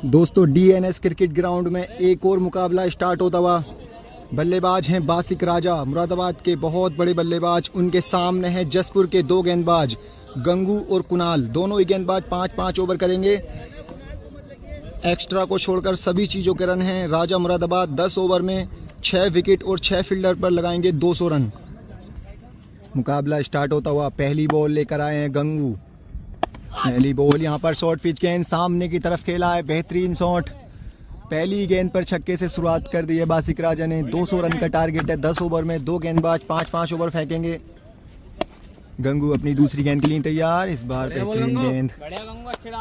दोस्तों DNS cricket ground में एक और मुकाबला स्टार्ट होता हुआ। बल्लेबाज हैं बासिक राजा, मुरादाबाद के बहुत बड़े बल्लेबाज। उनके सामने हैं जसपुर के दो गेंदबाज गंगू और कुणाल। दोनों ही गेंदबाज 5-5 ओवर करेंगे। एक्स्ट्रा को छोड़कर सभी चीज़ों के रन हैं। राजा मुरादाबाद 10 ओवर में 6 विकेट और 6 फील्डर पर लगाएंगे 200 रन। मुकाबला स्टार्ट होता हुआ। पहली बॉल लेकर आए हैं गंगू। पहली बॉल यहाँ पर शॉर्ट पिच गेंद सामने की तरफ खेला है, बेहतरीन शॉट। पहली गेंद पर छक्के से शुरुआत कर दी है बासिक राजा ने। 200 रन का टारगेट है। 10 ओवर में 2 गेंदबाज 5-5 ओवर फेंकेंगे। गंगू अपनी दूसरी गेंद के लिए तैयार। इस बार बेहतरीन गेंद,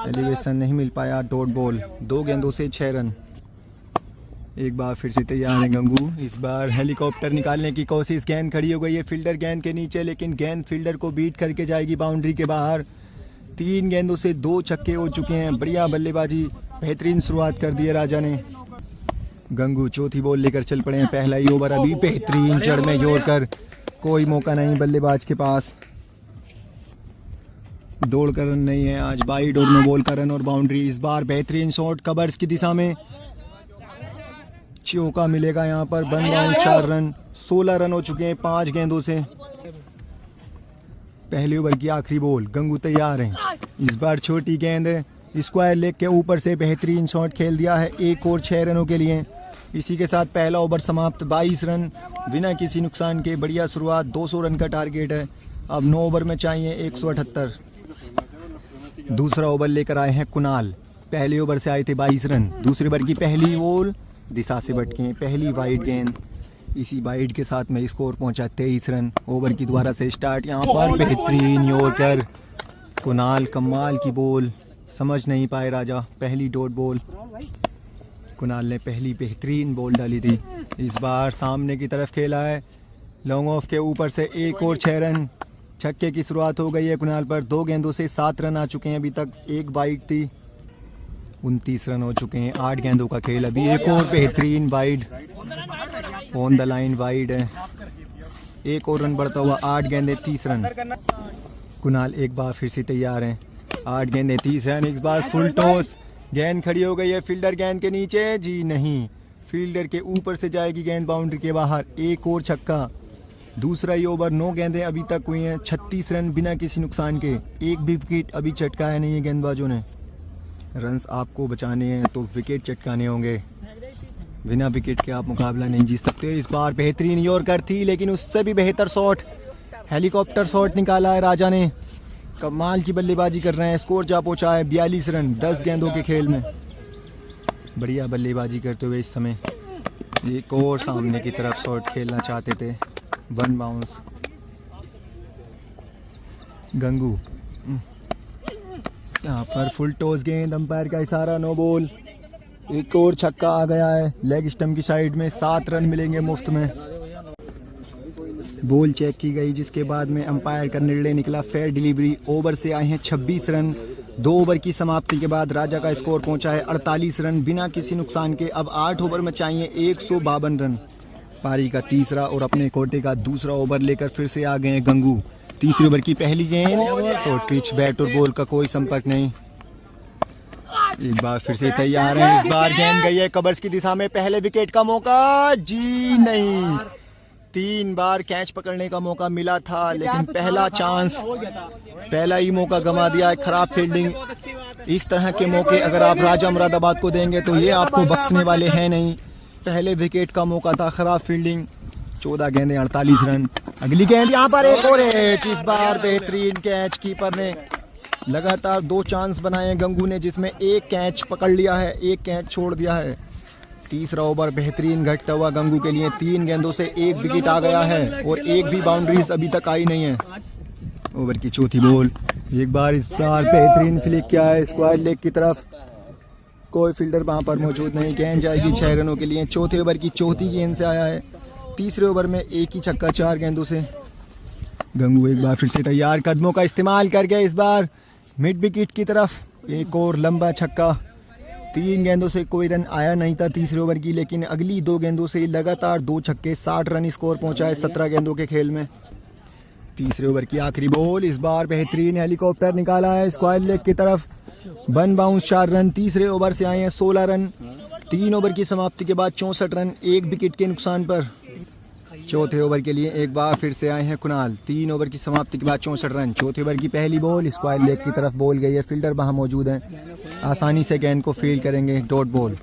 एलिवेशन नहीं मिल पाया। डॉट बॉल, 2 गेंदों से 6 रन। एक बार फिर से तैयार है गंगू। इस बार हेलीकॉप्टर निकालने की कोशिश। गेंद खड़ी हो गई है फील्डर गेंद के नीचे, लेकिन गेंद फील्डर को बीट करके जाएगी बाउंड्री के बाहर। 3 गेंदों से 2 छक्के हो चुके हैं। बढ़िया बल्लेबाजी, बेहतरीन शुरुआत कर दी है राजा ने। गंगू चौथी बॉल लेकर चल पड़े हैं। पहला ही ओवर अभी बेहतरीन जड़ में जोड़कर, कोई मौका नहीं बल्लेबाज के पास। दौड़ का रन नहीं है आज, वाइड और नो बॉल का रन और बाउंड्री। इस बार बेहतरीन शॉट कवर्स की दिशा में, चौका मिलेगा यहाँ पर। 1 बाउंस 4 रन। 16 रन हो चुके हैं 5 गेंदों से। पहले ओवर की आखिरी बॉल। गंगू तैयार हैं। इस बार छोटी गेंद है, स्क्वायर लेग के ऊपर से बेहतरीन शॉट खेल दिया है। 1 और 6 रनों के लिए। इसी के साथ पहला ओवर समाप्त। 22 रन बिना किसी नुकसान के। बढ़िया शुरुआत। 200 रन का टारगेट है। अब 9 ओवर में चाहिए 178। दूसरा ओवर लेकर आए हैं कुणाल। पहले ओवर से आए थे 22 रन। दूसरे ओवर की पहली बॉल दिशा से भटके, पहली वाइड गेंद। इसी वाइड के साथ में स्कोर पहुंचा 23 रन। ओवर की दोबारा से स्टार्ट। यहाँ पर बेहतरीन यॉर्कर। कुणाल कमाल की बॉल, समझ नहीं पाए राजा। पहली डॉट बॉल। कुणाल ने पहली बेहतरीन बॉल डाली थी। इस बार सामने की तरफ खेला है, लॉन्ग ऑफ के ऊपर से 1 और 6 रन। छक्के की शुरुआत हो गई है कुणाल पर। 2 गेंदों से 7 रन आ चुके हैं अभी तक। 1 वाइड थी। 29 रन हो चुके हैं। 8 गेंदों का खेल अभी। 1 और बेहतरीन wide, on the line wide है। 1 और रन बढ़ता हुआ। 8 गेंदे 30 रन। कुणाल एक बार फिर से तैयार हैं। 8 गेंदे 30 रन। इस बार फुल टॉस। गेंद खड़ी हो गई है फील्डर गेंद के नीचे। जी नहीं, फील्डर के ऊपर से जाएगी गेंद बाउंड्री के बाहर। 1 और छक्का। दूसरा ही ओवर। 9 गेंदें अभी तक हुई हैं। 36 रन बिना किसी नुकसान के। 1 भी विकेट अभी चटकाया नहीं है गेंदबाजों ने। रन्स आपको बचाने हैं तो विकेट चटकाने होंगे। बिना विकेट के आप मुकाबला नहीं जीत सकते। इस बार बेहतरीन यॉर्कर थी, लेकिन उससे भी बेहतर शॉट, हेलीकॉप्टर शॉट निकाला है राजा ने। कमाल की बल्लेबाजी कर रहे हैं। स्कोर जा पहुंचा है 42 रन 10 गेंदों के खेल में। बढ़िया बल्लेबाजी करते हुए इस समय एक और सामने की तरफ शॉट खेलना चाहते थे। 1 बाउंस। गंगू यहाँ पर फुल टॉस गेंद, अंपायर का इशारा, नो बॉल। 1 और छक्का आ गया है लेग स्टंप की साइड में। 7 रन मिलेंगे मुफ्त में। बॉल चेक की गई, जिसके बाद में अंपायर का निर्णय निकला फेयर डिलीवरी। ओवर से आए हैं 26 रन। 2 ओवर की समाप्ति के बाद राजा का स्कोर पहुंचा है 48 रन बिना किसी नुकसान के। अब 8 ओवर में चाहिए 152 रन। पारी का तीसरा और अपने कोटे का दूसरा ओवर लेकर फिर से आ गए हैं गंगू। तीसरे ओवर की पहली गेंद, शॉर्ट पिच, बैट और बॉल का कोई संपर्क नहीं। एक बार फिर से तैयार हैं। इस बार गेंद गई है कवर्स की दिशा में। पहले विकेट का मौका, जी नहीं। 3 बार कैच पकड़ने का मौका मिला था, लेकिन पहला चांस, पहला ही मौका गंवा दिया है। खराब फील्डिंग। इस तरह के मौके अगर आप राजा मुरादाबाद को देंगे तो ये आपको बख्शने वाले हैं नहीं। पहले विकेट का मौका था, खराब फील्डिंग। 14 गेंदें 48 रन। अगली गेंद यहाँ पर एक और एच। इस बार बेहतरीन कैच। कीपर ने लगातार 2 चांस बनाए हैं गंगू ने, जिसमें 1 कैच पकड़ लिया है, 1 कैच छोड़ दिया है। तीसरा ओवर बेहतरीन घटता हुआ गंगू के लिए। 3 गेंदों से 1 विकेट आ गया है और 1 भी बाउंड्रीज अभी तक आई नहीं है। ओवर की चौथी बॉल। एक बार इस बार बेहतरीन फ्लिक किया है स्क्वायर लेग की तरफ। कोई फील्डर वहां पर मौजूद नहीं। गेंद जाएगी 6 रनों के लिए। चौथे ओवर की चौथी गेंद से आया है। तीसरे ओवर में 1 ही छक्का 4 गेंदों से। गंगू एक बार फिर से तैयार, कदमों का इस्तेमाल करके इस बार मिड विकेट की तरफ। 1 और लंबा छक्का। 3 गेंदों से कोई रन आया नहीं था तीसरे ओवर की, लेकिन अगली 2 गेंदों से लगातार 2 छक्के। 60 रन स्कोर पहुंचा है 17 गेंदों के खेल में। तीसरे ओवर की आखिरी बॉल। इस बार बेहतरीन हेलीकॉप्टर निकाला है स्क्वायर लेग की तरफ। One bounce 4 run. तीसरे ओवर से आए हैं 16 रन। 3 ओवर की समाप्ति के बाद 64 रन 1 विकेट के नुकसान पर। चौथे ओवर के लिए एक बार फिर से आए हैं कुणाल। 3 ओवर की समाप्ति के बाद 64 रन। चौथे ओवर की पहली बॉल स्क्वायर लेग की तरफ बॉल गई है। फील्डर वहां मौजूद है, आसानी से गेंद को फील्ड करेंगे। Dot ball.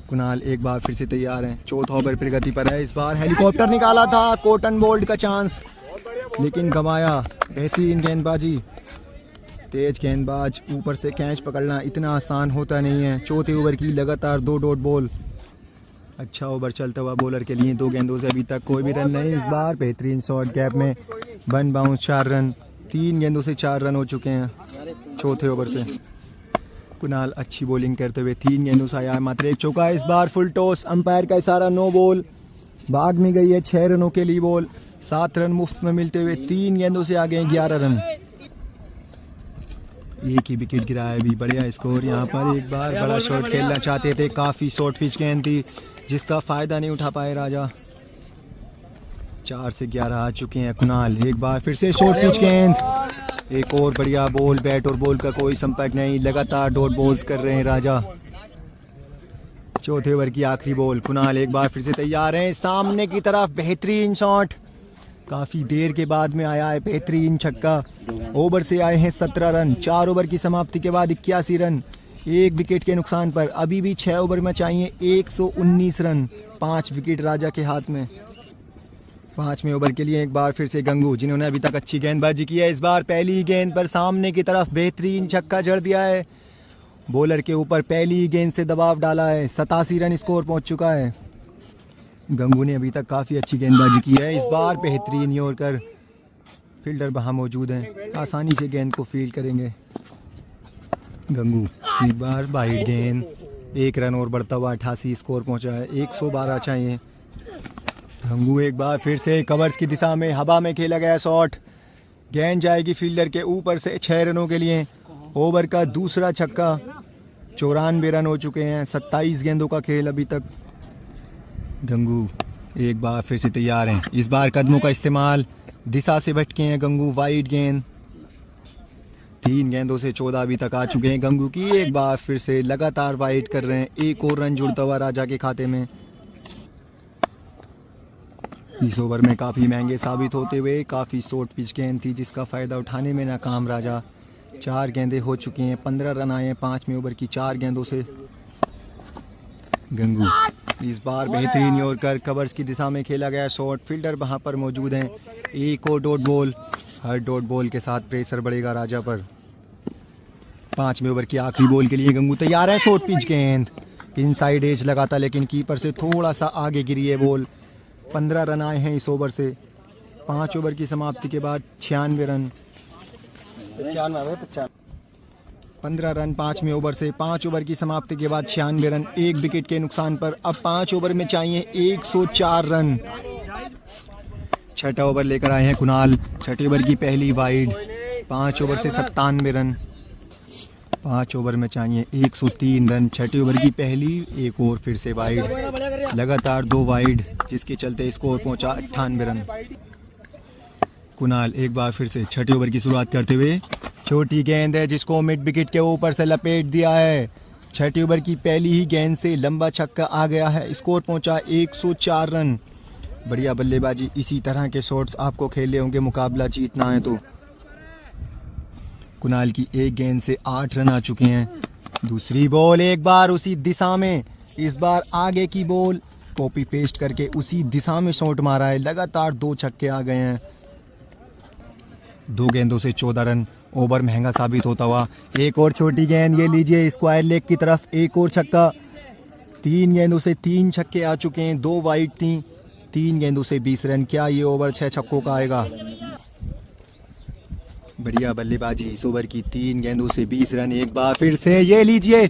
कुणाल एक बार फिर से तैयार हैं। चौथा ओवर प्रगति पर है। इस बार हेलीकॉप्टर निकाला था, कॉटन बोल्ट का चांस, लेकिन गंवाया। बेहतरीन गेंदबाजी, तेज गेंदबाज। ऊपर से कैच पकड़ना इतना आसान होता नहीं है। चौथे ओवर की लगातार 2 डॉट बॉल। अच्छा ओवर चलता हुआ बॉलर के लिए। 2 गेंदों से अभी तक कोई भी रन नहीं। इस बार बेहतरीन शॉट गैप में वन बाउंस 4 रन। 3 गेंदों से 4 रन हो चुके हैं चौथे ओवर से। कुणाल अच्छी बॉलिंग करते हुए 3 गेंदों से आया है मात्र 1 चौका। इस बार फुल टॉस, अंपायर का इशारा नो बॉल। भाग में गई है 6 रनों के लिए बॉल। 7 रन मुफ्त में मिलते हुए 3 गेंदों से आगे 11 रन। एक ही विकेट गिरा है अभी। बढ़िया स्कोर। यहाँ पर एक बार बड़ा शॉट खेलना चाहते थे, काफी शॉर्ट पिच गेंद थी जिसका फायदा नहीं उठा पाए राजा। 4 से 11 आ चुके हैं कुणाल। एक बार फिर से शॉर्ट पिच गेंद। एक और बढ़िया बॉल। बैट और बॉल का कोई संपर्क नहीं, लगातार डॉट बॉल्स कर रहे हैं राजा। चौथे ओवर की आखिरी बॉल। कुणाल एक बार फिर से तैयार हैं। सामने की तरफ बेहतरीन शॉट, काफी देर के बाद में आया है बेहतरीन छक्का। ओवर से आए हैं 17 रन। 4 ओवर की समाप्ति के बाद 81 रन 1 विकेट के नुकसान पर। अभी भी 6 ओवर में चाहिए 119 रन। 5 विकेट राजा के हाथ में। 5वें ओवर के लिए एक बार फिर से गंगू, जिन्होंने अभी तक अच्छी गेंदबाजी की है। इस बार पहली गेंद पर सामने की तरफ बेहतरीन छक्का जड़ दिया है। बॉलर के ऊपर पहली गेंद से दबाव डाला है। 87 रन स्कोर पहुंच चुका है। गंगू ने अभी तक काफ़ी अच्छी गेंदबाजी की है। इस बार बेहतरीन यॉर्कर। फील्डर वहाँ मौजूद हैं, आसानी से गेंद को फील्ड करेंगे। गंगू एक बार वाइड गेंद। 1 रन और बढ़ता हुआ 88 स्कोर पहुंचा है। 112 चाहिए। गंगू एक बार फिर से कवर्स की दिशा में हवा में खेला गया शॉट। गेंद जाएगी फील्डर के ऊपर से 6 रनों के लिए। ओवर का दूसरा छक्का। 94 रन हो चुके हैं। 27 गेंदों का खेल अभी तक। गंगू एक बार फिर से तैयार हैं। इस बार कदमों का इस्तेमाल, दिशा से भटके हैं गंगू। वाइड गेंद। 3 गेंदों से 14 अभी तक आ चुके हैं गंगू की। एक बार फिर से लगातार वाइड कर रहे हैं। 1 और रन जुड़ता हुआ राजा के खाते में। इस ओवर में काफ़ी महंगे साबित होते हुए काफ़ी शॉर्ट पिच गेंद थी जिसका फ़ायदा उठाने में नाकाम राजा। 4 गेंदें हो चुकी हैं। 15 रन आए हैं 5वें ओवर की 4 गेंदों से। गंगू इस बार बेहतरीन यॉर्कर। कवर्स की दिशा में खेला गया शॉट। फील्डर वहां पर मौजूद हैं। 1 और डॉट बॉल। हर डॉट बॉल के साथ प्रेशर बढ़ेगा राजा पर। 5वें ओवर की आखिरी बॉल के लिए गंगू तैयार है। शॉर्ट पिच गेंद इनसाइड एज लगाता, लेकिन कीपर से थोड़ा सा आगे गिरी है बॉल। 15 रन आए हैं इस ओवर से। 5 ओवर की समाप्ति के बाद 96 रन। 15 रन 5वें ओवर से। 5 ओवर की समाप्ति के बाद 96 रन 1 विकेट के नुकसान पर। अब 5 ओवर में चाहिए 104 रन। 6ठा ओवर लेकर आए हैं कुणाल। 6ठे ओवर की पहली वाइड। 5 ओवर से 97 रन। 5 ओवर में चाहिए 103 रन। 6ठे ओवर की पहली, एक और फिर से वाइड। लगातार 2 वाइड जिसके चलते स्कोर पहुंचा 98 रन। कुणाल एक बार फिर से 6ठे ओवर की शुरुआत करते हुए। छोटी गेंद है जिसको मिड विकेट के ऊपर से लपेट दिया है। 6ठे ओवर की पहली ही गेंद से लंबा छक्का आ गया है। स्कोर पहुंचा 104 रन। बढ़िया बल्लेबाजी। इसी तरह के शॉट्स आपको खेलने होंगे मुकाबला जीतना है तो। कुणाल की एक गेंद से 8 रन आ चुके हैं। दूसरी बॉल एक बार उसी दिशा में। इस बार आगे की बॉल कॉपी पेस्ट करके उसी दिशा में शॉट मारा है। लगातार 2 छक्के आ गए हैं। 2 गेंदों से 14 रन। ओवर महंगा साबित होता हुआ। एक और छोटी गेंद, ये लीजिए स्क्वायर लेग की तरफ। एक और छक्का। 3 गेंदों से 3 छक्के आ चुके हैं। 2 वाइड थी। 3 गेंदों से 20 रन। क्या ये ओवर 6 छक्कों का आएगा? बढ़िया बल्लेबाजी। इस ओवर की 3 गेंदों से 20 रन। एक बार फिर से ये लीजिए,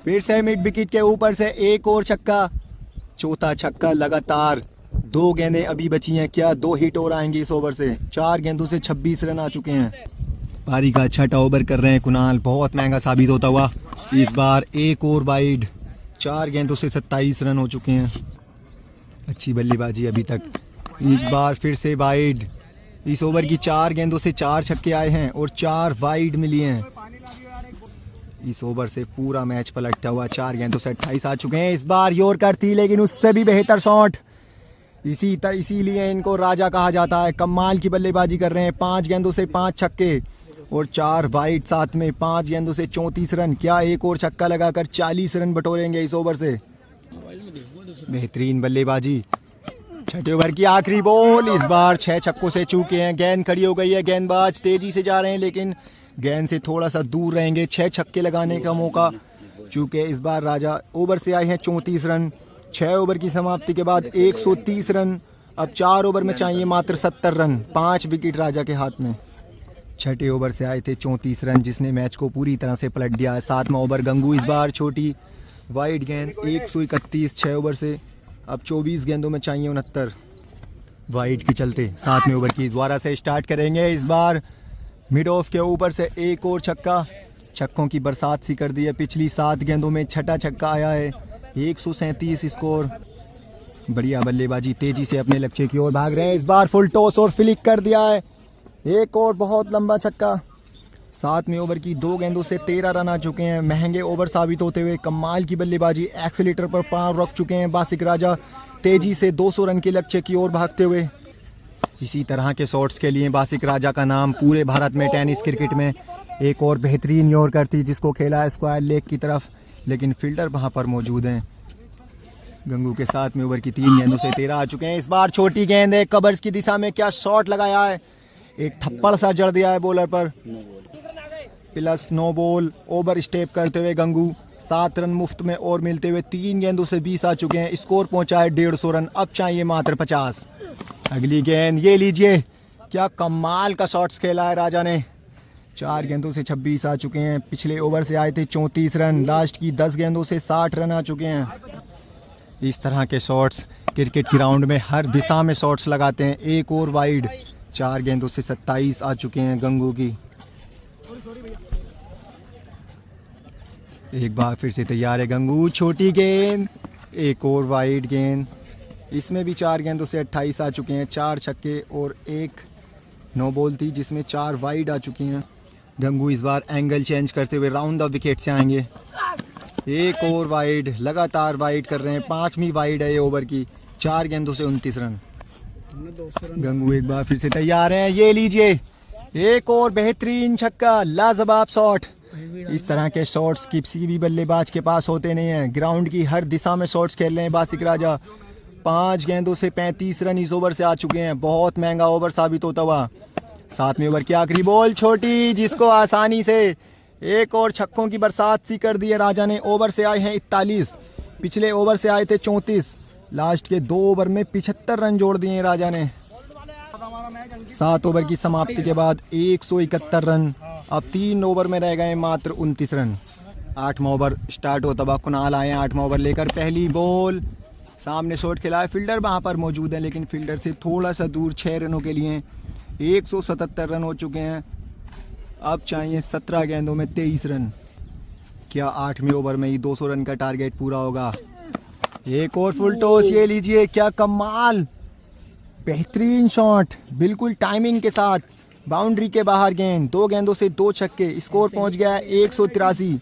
फिर से मिड विकेट के ऊपर से एक और छक्का। चौथा छक्का लगातार। 2 गेंदें अभी बची हैं। क्या 2 हिट और आएंगे इस ओवर से? 4 गेंदों से 26 रन आ चुके हैं। पारी का 6ठा ओवर कर रहे हैं कुणाल। बहुत महंगा साबित होता हुआ। इस बार एक और वाइड। 4 गेंदों से 27 रन हो चुके हैं। अच्छी बल्लेबाजी अभी तक। एक बार फिर से वाइड। इस ओवर की 4 गेंदों से 4 छक्के आए हैं और 4 वाइड मिली हैं। इस ओवर से पूरा मैच पलटता हुआ 4 गेंदों से 28 आ चुके हैं। इस बार यॉर्कर थी लेकिन उससे भी बेहतर शॉट, इसीलिए इनको राजा कहा जाता है। कमाल की बल्लेबाजी कर रहे हैं। 5 गेंदों से 5 छक्के और 4 वाइड, साथ में 5 गेंदों से 34 रन। क्या एक और छक्का लगाकर 40 रन बटोरेंगे इस ओवर से? बेहतरीन बल्लेबाजी। छठे ओवर की आखिरी बॉल, इस बार 6 छक्कों से चूके हैं। गेंद खड़ी हो गई है, गेंदबाज तेजी से जा रहे हैं लेकिन गेंद से थोड़ा सा दूर रहेंगे। 6 छक्के लगाने का मौका चूके इस बार राजा। ओवर से आए हैं 34 रन। 6 ओवर की समाप्ति के बाद 130 रन। अब 4 ओवर में चाहिए मात्र 70 रन। 5 विकेट राजा के हाथ में। छठे ओवर से आए थे 34 रन जिसने मैच को पूरी तरह से पलट दिया है। 7वां ओवर गंगू, इस बार छोटी वाइड गेंद 131 6 ओवर से। अब 24 गेंदों में चाहिए 69 वाइड के चलते। 7वें ओवर की दोबारा से स्टार्ट करेंगे। इस बार मिड ऑफ के ऊपर से एक और छक्का, छक्कों की बरसात सी कर दी है। पिछली 7 गेंदों में छठा छक्का आया है। 137 स्कोर। बढ़िया बल्लेबाजी, तेजी से अपने लक्ष्य की ओर भाग रहे हैं। इस बार फुल टॉस और फ्लिक कर दिया है। एक और बहुत लंबा छक्का। 7वें ओवर की 2 गेंदों से 13 रन आ चुके हैं। महंगे ओवर साबित होते हुए कमाल की बल्लेबाजी। एक्सीलेटर पर पांव रख चुके हैं बासिक राजा, तेजी से 200 रन के लक्ष्य की ओर भागते हुए। इसी तरह के शॉट्स के लिए बासिक राजा का नाम पूरे भारत में टेनिस क्रिकेट में। एक और बेहतरीन यॉर्कर थी जिसको खेला है स्क्वायर लेग की तरफ, लेकिन फील्डर वहां पर मौजूद हैं। गंगू के 7वें ओवर की 3 गेंदों से 13 आ चुके हैं। इस बार छोटी गेंद है, कवर्स की दिशा में क्या शॉट लगाया है। एक थप्पड़ सा जड़ दिया है बॉलर पर, plus no ball. Over step करते हुए गंगू 7 रन मुफ्त में और मिलते हुए 3 गेंदों से 20 आ चुके हैं। स्कोर पहुंचा है 150 रन। अब चाहिए मात्र 50। अगली गेंद ये लीजिए, क्या कमाल का शॉट्स खेला है राजा ने। 4 गेंदों से 26 आ चुके हैं। पिछले ओवर से आए थे 34 रन। लास्ट की 10 गेंदों से 60 रन आ चुके हैं। इस तरह के शॉट्स क्रिकेट ग्राउंड में हर दिशा में शॉट्स लगाते हैं। एक और वाइड। 4 गेंदों से 27 आ चुके हैं गंगू की। एक बार फिर से तैयार है गंगू। छोटी गेंद, एक और वाइड गेंद। इसमें भी 4 गेंदों से 28 आ चुके हैं। 4 छक्के और 1 नो बॉल थी जिसमें 4 वाइड आ चुकी हैं। गंगू इस बार एंगल चेंज करते हुए राउंड द विकेट से आएंगे। एक और वाइड, लगातार वाइड कर रहे हैं। 5वीं वाइड है ये ओवर की। 4 गेंदों से 29 रन। गंगू एक बार फिर से तैयार हैं। ये लीजिए, एक और बेहतरीन छक्का, लाजवाब शॉट। इस तरह के शॉट्स किसी भी बल्लेबाज के पास होते नहीं हैं। ग्राउंड की हर दिशा में शॉट्स खेल रहे हैं बासिक राजा। 5 गेंदों से 35 रन इस ओवर से आ चुके हैं। बहुत महंगा ओवर साबित होता हुआ। 7वें ओवर की आखिरी बॉल छोटी, जिसको आसानी से एक और छक्कों की बरसात सी कर दी है राजा ने। ओवर से आए हैं 41, पिछले ओवर से आए थे 34। लास्ट के 2 ओवर में 75 रन जोड़ दिए राजा ने। 7 ओवर की समाप्ति के बाद 171 रन। अब 3 ओवर में रह गए मात्र 29 रन। 8वां ओवर स्टार्ट होता हुआ कुणाल आए हैं 8वां ओवर लेकर। पहली बॉल, सामने शॉट खेला है। फील्डर वहां पर मौजूद है लेकिन फील्डर से थोड़ा सा दूर। 6 रनों के लिए 177 रन हो चुके हैं। अब चाहिए 17 गेंदों में 23 रन। क्या 8वें ओवर में ही 200 रन का टारगेट पूरा होगा? एक और फुल टॉस, ये लीजिए, क्या कमाल, बेहतरीन शॉट, बिल्कुल टाइमिंग के साथ। बाउंड्री के बाहर गेंद। 2 गेंदों से 2 छक्के। स्कोर पहुंच गया है 183।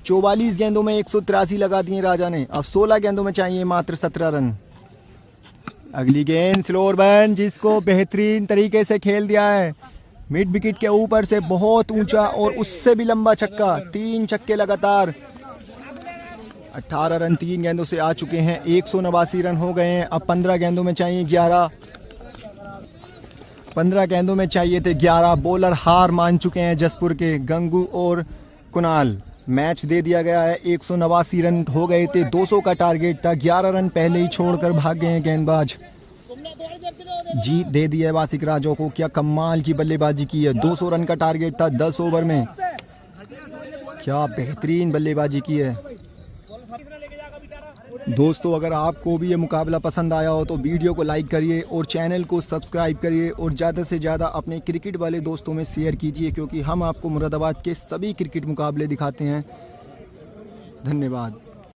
44 गेंदों में 183 लगा दिए राजा ने। अब 16 गेंदों में चाहिए मात्र 17 रन। अगली गेंद स्लोअर बन, जिसको बेहतरीन तरीके से खेल दिया है। मिड विकेट के ऊपर से बहुत ऊंचा और उससे भी लंबा छक्का। 3 छक्के लगातार। 18 रन 3 गेंदों से आ चुके हैं। 189 रन हो गए हैं। अब 15 गेंदों में चाहिए 11। 15 गेंदों में चाहिए थे 11। बॉलर हार मान चुके हैं जसपुर के गंगू और कुणाल। मैच दे दिया गया है। 189 रन हो गए थे। 200 का टारगेट था। 11 रन पहले ही छोड़कर भाग गए हैं गेंदबाज। जीत दे दी है बासिक राजा को। क्या कमाल की बल्लेबाजी की है। 200 रन का टारगेट था 10 ओवर में। क्या बेहतरीन बल्लेबाजी की है। दोस्तों, अगर आपको भी ये मुकाबला पसंद आया हो तो वीडियो को लाइक करिए और चैनल को सब्सक्राइब करिए और ज़्यादा से ज़्यादा अपने क्रिकेट वाले दोस्तों में शेयर कीजिए, क्योंकि हम आपको मुरादाबाद के सभी क्रिकेट मुकाबले दिखाते हैं। धन्यवाद।